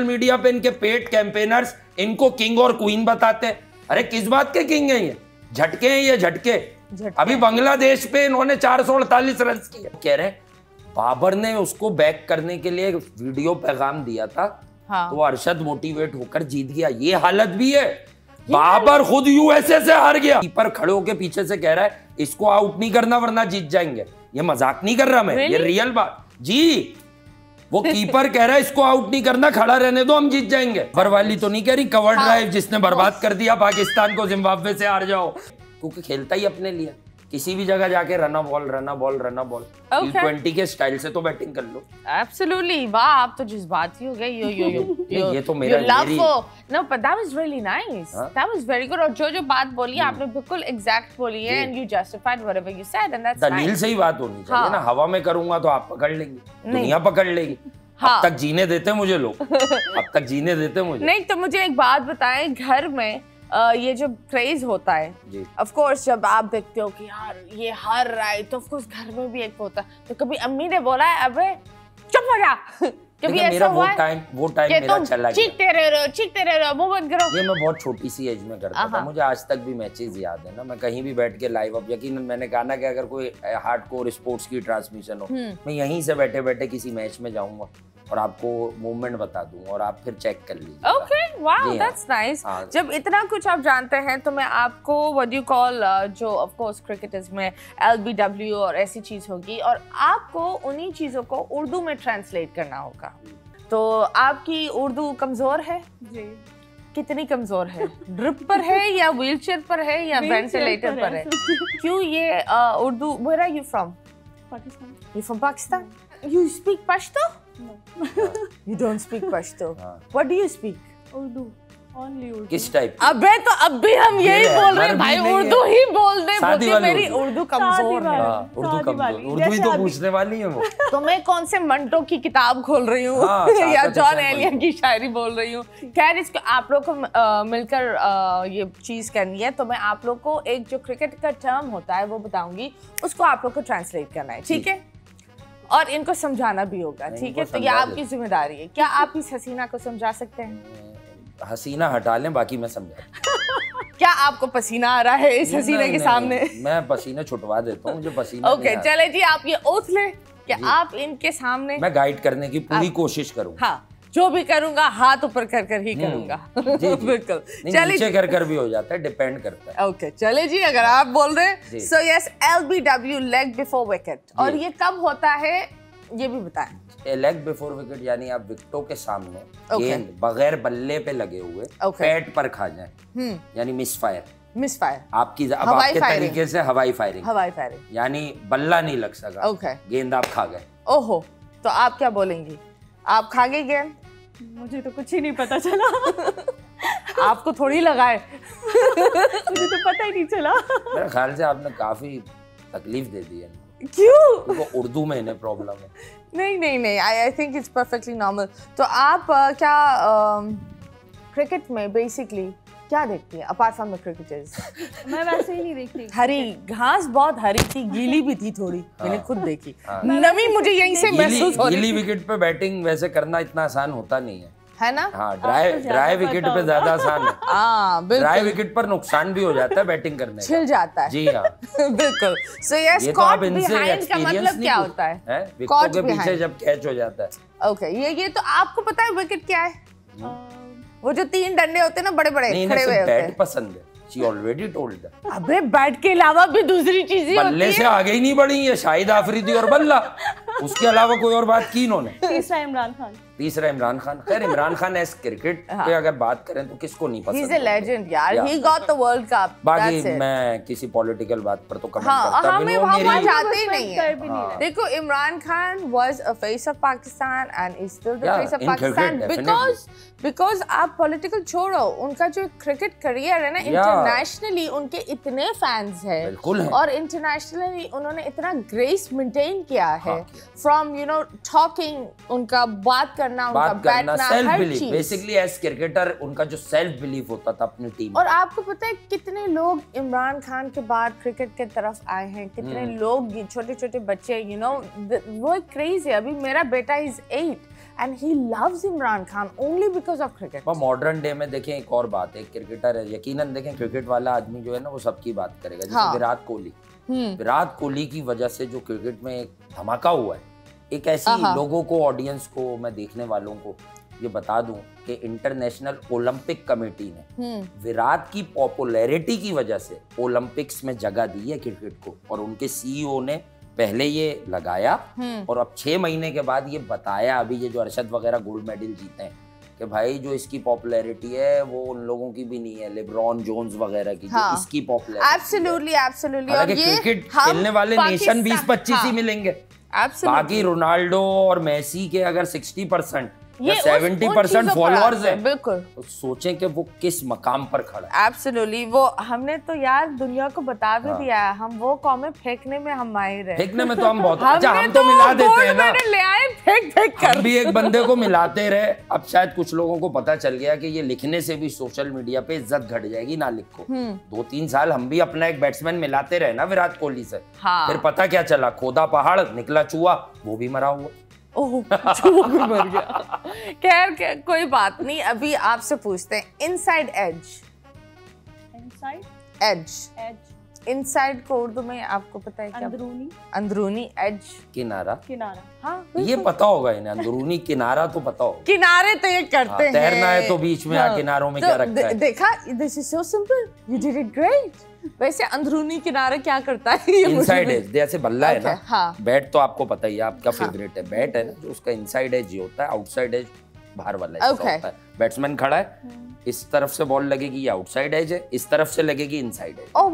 Media पे इनके paid campaigners इनको किंग और क्वीन बताते हैं। अरे किस बात के किंग हैं ये? झटके हैं ये, झटके। अभी बांग्लादेश पे इन्होंने 448 रन किए। कह रहे बाबर ने उसको बैक करने के लिए वीडियो पैगाम दिया था। हाँ। तो अरशद मोटिवेट होकर जीत गया। ये हालत भी है। बाबर खुद यूएसए से हार गया। कीपर खड़े होके पीछे से कह रहा है इसको आउट नहीं करना वरना जीत जाएंगे। ये मजाक नहीं कर रहा मैं, ये रियल बात जी। वो कीपर कह रहा है इसको आउट नहीं करना, खड़ा रहने दो, हम जीत जाएंगे। बरवाली तो नहीं कह रही कवर ड्राइव जिसने बर्बाद कर दिया पाकिस्तान को, जिम्बाब्वे से हार जाओ, क्योंकि खेलता ही अपने लिए। किसी भी जगह जाके रना बॉल रना बॉल रना बॉल। T20 के स्टाइल से तो बैटिंग कर लो। एब्सोल्युटली, वाह आप तो जज्बाती हो गए। ये तो मेरा no but that was really nice, that was very good. और जो बात बोली आपने बिल्कुल एग्जैक्ट बोली है and you justified whatever you said and that's दलील से ही बात होनी चाहिए ना। हवा में करूंगा तो आप पकड़ लेंगे, दुनिया पकड़ लेगी। अब तक जीने देते मुझे लोग, अब तक जीने देते मुझे। नहीं तो मुझे एक बात बताएं, घर में ये जो क्रेज होता है, ऑफ कोर्स जब आप देखते हो कि यार ये हार रहा है तो ऑफ कोर्स घर में भी एक होता है। तो कभी अम्मी ने बोला है अबे चुप हो जा, कभी ऐसा हुआ है? वो टाइम मेरा चला गया। चीखते रहो, मुंह बंद करो। ये मैं बहुत छोटी सी एज में करता था। मुझे आज तक भी मैचेस याद है ना। मैं कहीं भी बैठ के लाइव, अब यकीनन मैंने कहा ना कि अगर कोई हार्डकोर स्पोर्ट्स की ट्रांसमिशन हो, मैं यहीं से बैठे बैठे किसी मैच में जाऊंगा और आपको मूवमेंट बता दूंगा और आप फिर चेक कर लीजिए। Okay, wow, that's nice. जब इतना कुछ आप जानते हैं तो मैं आपको व्हाट यू कॉल, जो ऑफ कोर्स क्रिकेटर्स में LBW और ऐसी चीज होगी, और आपको उन्हीं चीजों को उर्दू में ट्रांसलेट करना होगा। तो आपकी उर्दू कमजोर है जी? कितनी कमजोर है? ड्रिप पर है या व्हीलचेयर पर है या वेंटिलेटर पर है? क्यों ये Urdu? Where are you from? Pakistan. You from Pakistan? You speak Pashto? No. You don't speak Pashto. What do you speak? Urdu. Only Urdu. किस टाइप? अबे तो अब भी हम यही बोल रहे हैं भाई, उर्दू ही बोल दे। बोलते मेरी उर्दू कमजोर है। उर्दू कमजोर, उर्दू ही तो पूछने वाली है वो। तो मैं कौन से मंटो की किताब खोल रही हूँ या जॉन एलियन की शायरी बोल रही हूँ? खैर, इसको आप लोग को मिलकर ये चीज करनी है। तो मैं आप लोग को एक जो क्रिकेट का टर्म होता है वो बताऊंगी, उसको आप लोग को ट्रांसलेट करना है, ठीक है? और इनको समझाना भी होगा, ठीक है? तो ये आपकी जिम्मेदारी है। क्या आप इस हसीना को समझा सकते हैं? हसीना हटा लें, बाकी मैं समझा। क्या आपको पसीना आ रहा है इस हसीने के सामने? मैं पसीना छुटवा देता हूँ, मुझे पसीना ओके, चले जी, आप ये ओथ ले कि आप इनके सामने। मैं गाइड करने की पूरी कोशिश करूँगा। हाँ, जो भी करूंगा हाथ ऊपर कर कर ही करूंगा। बिल्कुल, चलिए। नीचे कर कर भी हो जाता है, डिपेंड करता है। ओके, चले जी, अगर आप बोल रहे हैं। So yes, LBW, leg before wicket. और ये कब होता है ये भी बताएं। लेग बिफोर विकेट यानी आप विकेटों के सामने गेंद बगैर बल्ले पे लगे हुए पैड पर खा जाए, यानी मिस फायर। मिस फायर आपकी अब आपके तरीके से हवाई फायरिंग। हवाई फायरिंग यानी बल्ला नहीं लग सका, गेंद आप खा गए। ओहो, तो आप क्या बोलेंगी? आप खा गए गेंद? मुझे तो कुछ ही नहीं पता चला। आपको थोड़ी लगाए। मुझे तो पता ही नहीं चला। मेरे ख्याल से आपने काफी तकलीफ दे दी है। क्यों? क्योंकि उर्दू में इन्हें प्रॉब्लम है। नहीं, I think it's perfectly normal. तो आप क्या क्रिकेट में बेसिकली क्या देखती है अपार्ट फ्रॉम द क्रिकेटर्स? मैं वैसे ही नहीं देखती। हरी घास बहुत हरी थी, गीली भी थी थोड़ी। मैंने खुद देखी, नमी मुझे यहीं से महसूस हो रही। गीली विकेट पे बैटिंग वैसे करना इतना आसान होता नहीं है ना? हाँ, ड्राई विकेट पे ज्यादा आसान है। हाँ, बिल्कुल। ड्राई विकेट पर नुकसान भी हो जाता है बैटिंग करने, छिल जाता है। जी हाँ। बिल्कुल। सो यस, कॉट बिहाइंड का मतलब क्या होता है? विकेट के पीछे जब कैच हो जाता है। ओके, ये तो आपको पता है विकेट क्या है? वो जो 3 डंडे होते हैं ना, बड़े बड़े खड़े हुए होते हैं। बैट पसंद है। She already told that. अबे बैट के अलावा भी दूसरी चीजें होती है। बल्ले से आगे ही नहीं बढ़ी है, शाहिद आफरीदी और बल्ला। उसके अलावा कोई और बात की इन्होंने? तीसरा इमरान खान। खैर, इमरान खान एस क्रिकेट पे अगर बात करें तो किसको नहीं पसंद? He's a legend यार, he got the World Cup. बाकी मैं किसी पॉलिटिकल बात पर तो कमेंट करता भी नहीं हूं। हम जाते ही नहीं है। देखो, Imran Khan was a face of Pakistan and is still the face of Pakistan because आप पॉलिटिकल छोड़ो, उनका जो क्रिकेट करियर है ना, इंटरनेशनली उनके इतने फैंस हैं और इंटरनेशनली उन्होंने इतना ग्रेस मेंटेन किया है। फ्रॉम टॉकिंग, उनका बात करना, उनका बैठना, self belief. Basically as cricketer उनका जो सेल्फ बिलीफ होता था अपनी टीम। और आपको पता है कितने लोग इमरान खान के बाद क्रिकेट के तरफ आए हैं? कितने लोग, छोटे छोटे बच्चे, वो क्रेज है। अभी मेरा बेटा is 8 and he loves Imran Khan only because of cricket. पर मॉडर्न डे में देखें एक और बात है, क्रिकेटर है, यकीनन देखें क्रिकेट वाला आदमी जो है ना वो सबकी बात करेगा, जैसे हाँ। विराट कोहली। विराट कोहली की वजह से जो क्रिकेट में एक धमाका हुआ है, एक ऐसी लोगों को, ऑडियंस को, मैं देखने वालों को ये बता दूं कि इंटरनेशनल ओलंपिक कमेटी ने विराट की पॉपुलैरिटी की वजह से ओलंपिक्स में जगह दी है क्रिकेट को, और उनके सीईओ ने पहले ये लगाया और अब 6 महीने के बाद ये बताया, अभी ये जो अरशद वगैरह गोल्ड मेडल जीते हैं, कि भाई जो इसकी पॉपुलैरिटी है वो उन लोगों की भी नहीं है, लेब्रॉन जोन्स वगैरह की, जो इसकी पॉपुलैरिटी। Absolutely absolutely. और ये क्रिकेट खेलने वाले नेशन 20-25 ही मिलेंगे, बाकी रोनाल्डो और मेसी के अगर 60% या 70% फॉलोअर्स है, बिल्कुल, तो सोचें कि वो किस मकाम पर खड़ा है। एब्सोल्युटली। वो हमने तो यार दुनिया को बता भी दिया है, हम वो कौमें फेंकने में हम माहिर हैं। फेंकने में तो हम बहुत अच्छा, हम तो मिला देते हैं ना, ले आए फेंक कर। हम भी एक बंदे को मिलाते रहे। अब शायद कुछ लोगों को पता चल गया कि ये लिखने से भी सोशल मीडिया पे इज्जत घट जाएगी, ना लिखो। 2-3 साल हम भी अपना एक बैट्समैन मिलाते रहे ना विराट कोहली से, फिर पता क्या चला, खोदा पहाड़ निकला चूहा, वो भी मरा हुआ। ओह, चूहा भी मर गया। खैर कोई बात नहीं, अभी आपसे पूछते हैं इनसाइड एज। इनसाइड को उर्दू में आपको पता है क्या? अंदरूनी। अंदरूनी एज, किनारा। हाँ, ये पता होगा इन्हें, अंदरूनी किनारा तो पता होगा। किनारे तो ये करते हैं, तैरना है तो बीच में किनारों में क्या रखता है। देखा, this is so simple, you did it great. वैसे अंदरूनी किनारा क्या करता है? इनसाइड एज, जैसे बल्ला है ना, हाँ। बैट तो आपको पता ही है, आपका फेवरेट है। बैट है ना, जो उसका इनसाइड एज ये होता है, आउटसाइड एज बाहर वाला होता है। बैट्समैन खड़ा है, इस तरफ से बॉल लगेगी, ये आउटसाइड एज है, इस तरफ से लगेगी इनसाइड एज। और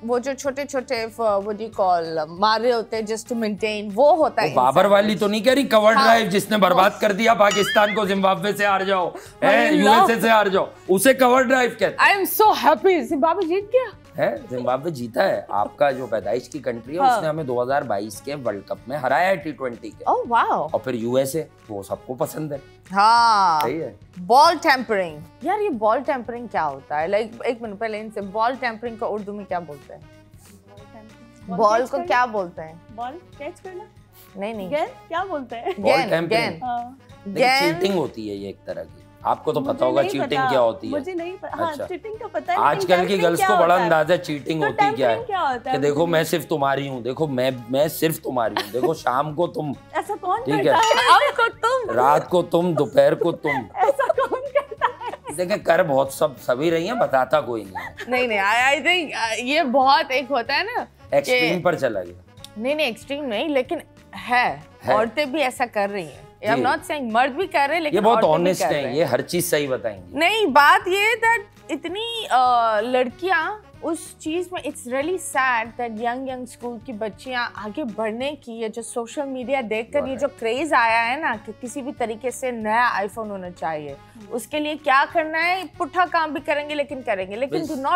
वो जो छोटे-छोटे व्हाट यू कॉल मारे होते हैं जस्ट टू मेंटेन, वो होता है। बाबर वाली तो नहीं कह रही कवर ड्राइव, जिसने बर्बाद कर दिया पाकिस्तान को, जिम्बाब्वे से हार जाओ, यूएसए से हार जाओ, उसे कवर ड्राइव कहते हैं। I am so happy, Zimbabwe जीत गया है, जिम्बाब्वे जीता है। आपका जो पैदाइश की कंट्री है, उसने हमें 2022 के वर्ल्ड कप में हराया है T20 के। Oh wow. और फिर यूएसए, वो सबको पसंद है। हाँ, सही है। बॉल टेम्परिंग, यार ये बॉल टेम्परिंग क्या होता है? लाइक एक मिनट पहले इनसे, बॉल टेम्परिंग को उर्दू में क्या बोलते हैं? बॉल को क्या बोलते हैं? बॉल कैच करना? नहीं, गेंद क्या बोलते हैं? गेंद चीटिंग होती है ये एक तरह की। आपको तो पता होगा चीटिंग क्या होती है। मुझे नहीं पता। हाँ, चीटिंग तो पता है। आजकल की गर्ल्स को बड़ा अंदाजा है चीटिंग होती क्या है, कि देखो मैं सिर्फ तुम्हारी हूँ, देखो मैं सिर्फ तुम्हारी हूँ, देखो शाम को तुम, ऐसा कौन ठीक करता है, शाम को तुम, रात को तुम, दोपहर को तुम, ऐसा कौन करता है? देखे कर बहुत सभी रही हैं, बताता कोई नहीं। नहीं आई थिंक ये बहुत एक होता है ना, एक्सट्रीम पर चला गया। नहीं एक्सट्रीम नहीं, लेकिन है। औरतें भी ऐसा कर रही हैं। आई एम नॉट सेइंग मर्द भी कर रहे हैं, लेकिन ये बहुत ऑनेस्ट है, ये हर चीज सही बताएंगे। नहीं, बात ये दैट इतनी लड़कियां उस चीज में, it's really sad that young school की बच्चियां आगे बढ़ने की, ये जो सोशल मीडिया देखकर ये जो क्रेज आया है ना कि किसी भी तरीके से नया आईफोन होना चाहिए, उसके लिए क्या करना है, पुट्ठा काम भी करेंगे लेकिन डू नॉट